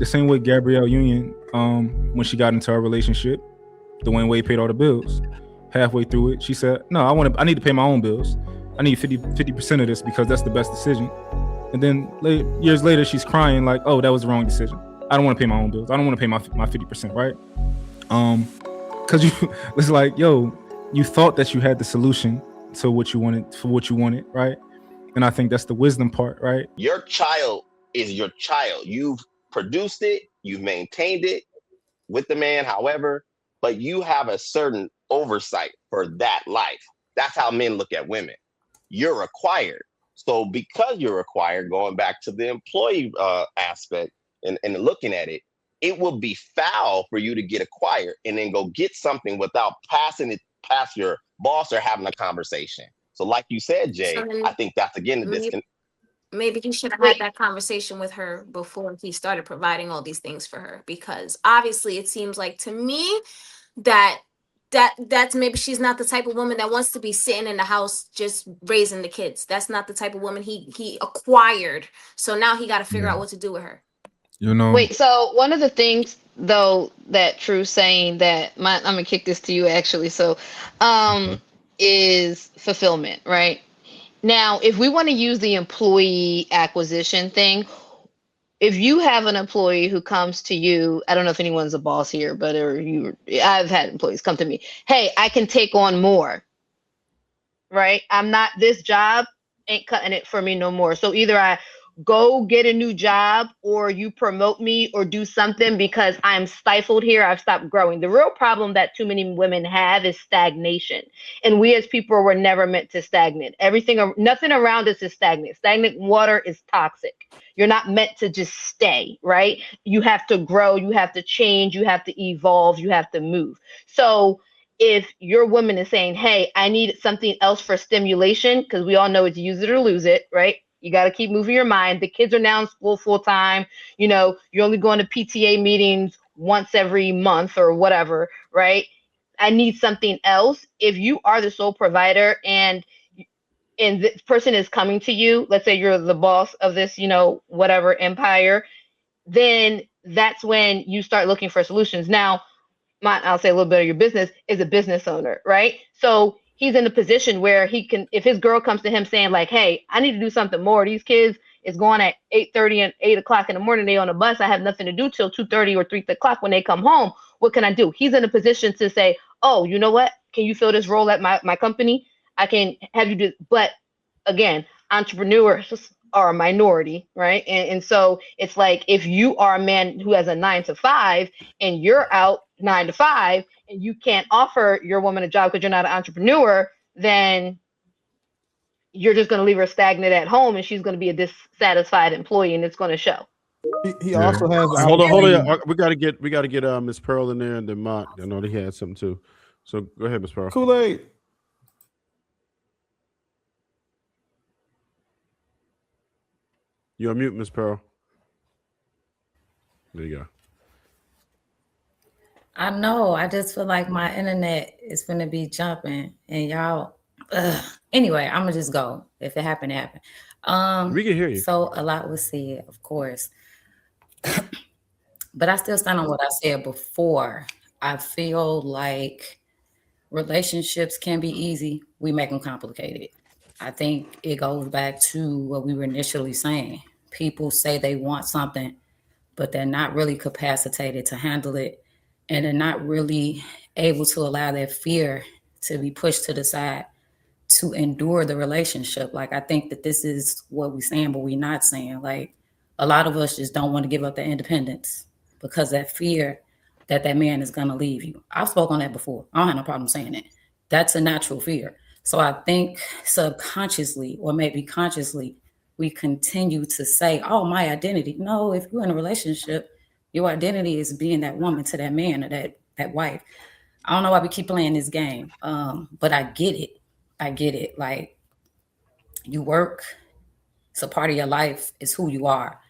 the same way Gabrielle Union, when she got into our relationship, Dwayne Wade paid all the bills. Halfway through it, she said, "No, I need to pay my own bills. I need 50% of this because that's the best decision." And then years later, she's crying like, "Oh, that was the wrong decision. I don't want to pay my own bills. I don't want to pay my 50%, right?" Because it's like, yo, you thought that you had the solution to what you wanted, right? And I think that's the wisdom part, right? Your child is your child. You've produced it, you've maintained it with the man, however, but you have a certain oversight for that life. That's how men look at women. You're required. So because you're required, going back to the employee aspect and looking at it, it would be foul for you to get acquired and then go get something without passing it past your boss or having a conversation. So like you said, Jay, I think that's again the disconnect. Maybe he should have had that conversation with her before he started providing all these things for her, because obviously it seems like to me that's maybe she's not the type of woman that wants to be sitting in the house just raising the kids. That's not the type of woman he acquired. So now he got to figure out what to do with her. You know. Wait, so one of the things though that True's saying that I'm gonna kick this to you actually. So is fulfillment, right? Now, if we want to use the employee acquisition thing, if you have an employee who comes to you, I don't know if anyone's a boss here, but I've had employees come to me. Hey, I can take on more, right? This job ain't cutting it for me no more. So either I go get a new job or you promote me or do something because I'm stifled here. I've stopped growing. The real problem that too many women have is stagnation. And we as people were never meant to stagnate. Nothing around us is stagnant. Stagnant water is toxic. You're not meant to just stay, right? You have to grow, you have to change, you have to evolve, you have to move. So if your woman is saying, hey, I need something else for stimulation, because we all know it's use it or lose it, right? You got to keep moving your mind. The kids are now in school full time. You know, you're only going to PTA meetings once every month or whatever, right? I need something else. If you are the sole provider and this person is coming to you, let's say you're the boss of this, whatever empire, then that's when you start looking for solutions. Now, I'll say a little bit of your business is a business owner, right? So he's in a position where he can, if his girl comes to him saying like, hey, I need to do something more. These kids is going at 8:30 and 8 o'clock in the morning. They on a bus. I have nothing to do till 2:30 or 3 o'clock when they come home. What can I do? He's in a position to say, oh, you know what? Can you fill this role at my company? I can have you do, but again, entrepreneurs are a minority, right? And so it's like, if you are a man who has a 9 to 5 and you're out 9 to 5 and you can't offer your woman a job because you're not an entrepreneur, then you're just going to leave her stagnant at home and she's going to be a dissatisfied employee and it's going to show. He also has. Hold on. We got to get Miss Pearl in there and then Mont. I know he had something too. So go ahead, Miss Pearl. Kool-Aid. You're on mute, Miss Pearl. There you go. I know. I just feel like my internet is going to be jumping, and y'all. Anyway, I'm gonna just go. If it happened, it happened. We can hear you. So a lot was said, of course, but I still stand on what I said before. I feel like relationships can be easy. We make them complicated. I think it goes back to what we were initially saying. People say they want something, but they're not really capacitated to handle it. And they're not really able to allow their fear to be pushed to the side to endure the relationship. Like, I think that this is what we're saying, but we're not saying. Like, a lot of us just don't want to give up their independence because that fear that man is going to leave you. I've spoken on that before. I don't have no problem saying it. That's a natural fear. So I think subconsciously or maybe consciously, we continue to say, oh, my identity. No, if you're in a relationship, your identity is being that woman to that man or that wife. I don't know why we keep playing this game, but I get it. Like, you work, it's a part of your life, it's who you are.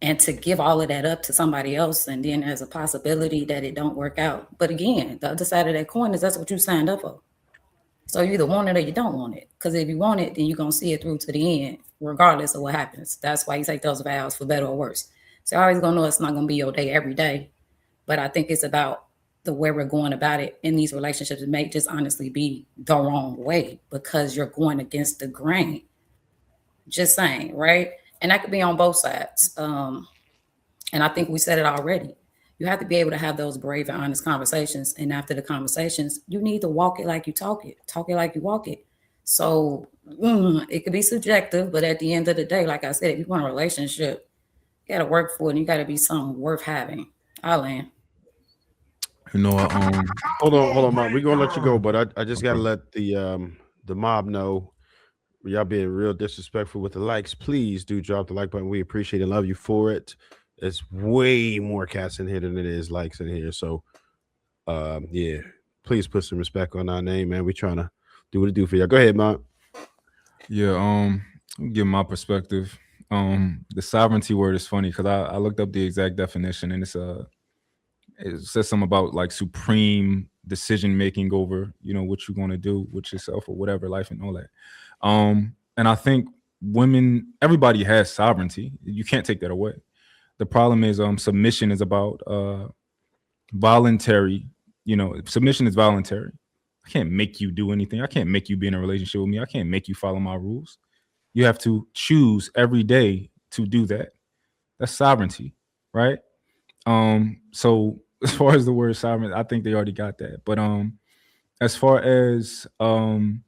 And to give all of that up to somebody else, and then there's a possibility that it don't work out. But again, the other side of that coin is that's what you signed up for. So you either want it or you don't want it. Because if you want it, then you're going to see it through to the end, regardless of what happens. That's why you take those vows, for better or worse. So you're always gonna know it's not gonna be your day every day. But I think it's about the way we're going about it in these relationships. It may just honestly be the wrong way because you're going against the grain. Just saying, right? And that could be on both sides. And I think we said it already. You have to be able to have those brave and honest conversations. And after the conversations, you need to walk it like you talk it like you walk it. So it could be subjective, but at the end of the day, like I said, if you want a relationship, you got to work for it and you got to be something worth having. I'll land. You know, Hold on, Mark. We're gonna let you go, but I just gotta let the mob know. Y'all being real disrespectful with the likes. Please do drop the like button. We appreciate it. Love you for it. There's way more cats in here than it is likes in here. So yeah, please put some respect on our name, man. We trying to do what it do for y'all. Go ahead, Mark. Yeah, I'll give my perspective. The sovereignty word is funny because I looked up the exact definition, and it says something about like supreme decision making over, you know, what you're going to do with yourself or whatever, life and all that. And I think everybody has sovereignty. You can't take that away. The problem is submission is about voluntary. You know, submission is voluntary. I can't make you do anything. I can't make you be in a relationship with me. I can't make you follow my rules. You have to choose every day to do that. That's sovereignty, right? So as far as the word sovereign, I think they already got that. But as far as when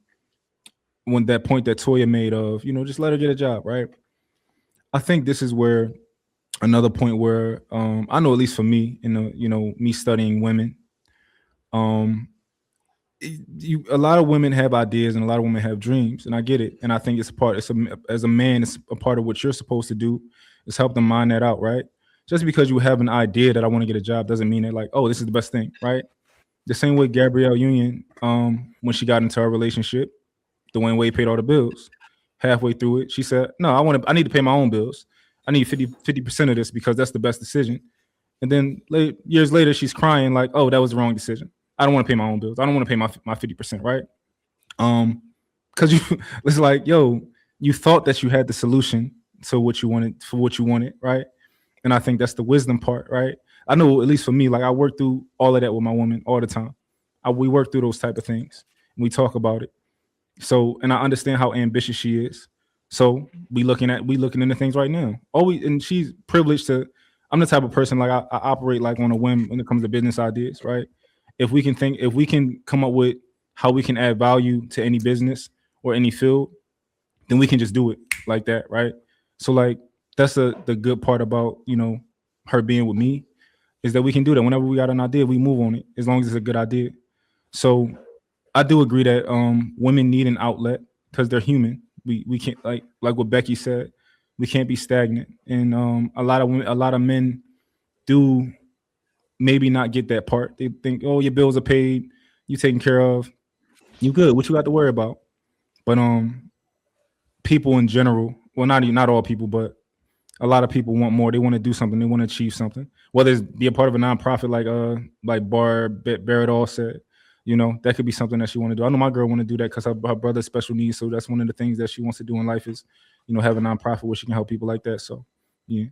that point that Toya made of, you know, just let her get a job, right? I think this is where another point where I know, at least for me, me studying women, a lot of women have ideas and a lot of women have dreams, and I get it. And I think as a man, it's a part of what you're supposed to do is help them mine that out, right? Just because you have an idea that I want to get a job doesn't mean that like, oh, this is the best thing, right? The same way Gabrielle Union, when she got into her relationship, Dwayne Wade paid all the bills. Halfway through it, she said, no, I need to pay my own bills. I need 50% of this because that's the best decision. And then years later, she's crying like, oh, that was the wrong decision. I don't want to pay my own bills. I don't want to pay my 50%, right? Because it's like, yo, you thought that you had the solution to what you wanted, right? And I think that's the wisdom part, right? I know, at least for me, like I work through all of that with my woman all the time. We work through those type of things. And we talk about it. So, and I understand how ambitious she is. So we looking into things right now. And she's privileged to. I'm the type of person like I operate like on a whim when it comes to business ideas, right? If we can come up with how we can add value to any business or any field, then we can just do it like that, right? So like that's the good part about, you know, her being with me is that we can do that. Whenever we got an idea, we move on it as long as it's a good idea. So I do agree that women need an outlet because they're human. We can't like what Becky said, we can't be stagnant. And a lot of men do maybe not get that part. They think, oh, your bills are paid, you taken care of, you good. What you got to worry about? But people in general, well, not all people, but a lot of people want more. They want to do something. They want to achieve something. Whether it's be a part of a nonprofit like Bar Barrett said, you know, that could be something that she want to do. I know my girl want to do that because her brother's special needs. So that's one of the things that she wants to do in life is, you know, have a nonprofit where she can help people like that. So, yeah.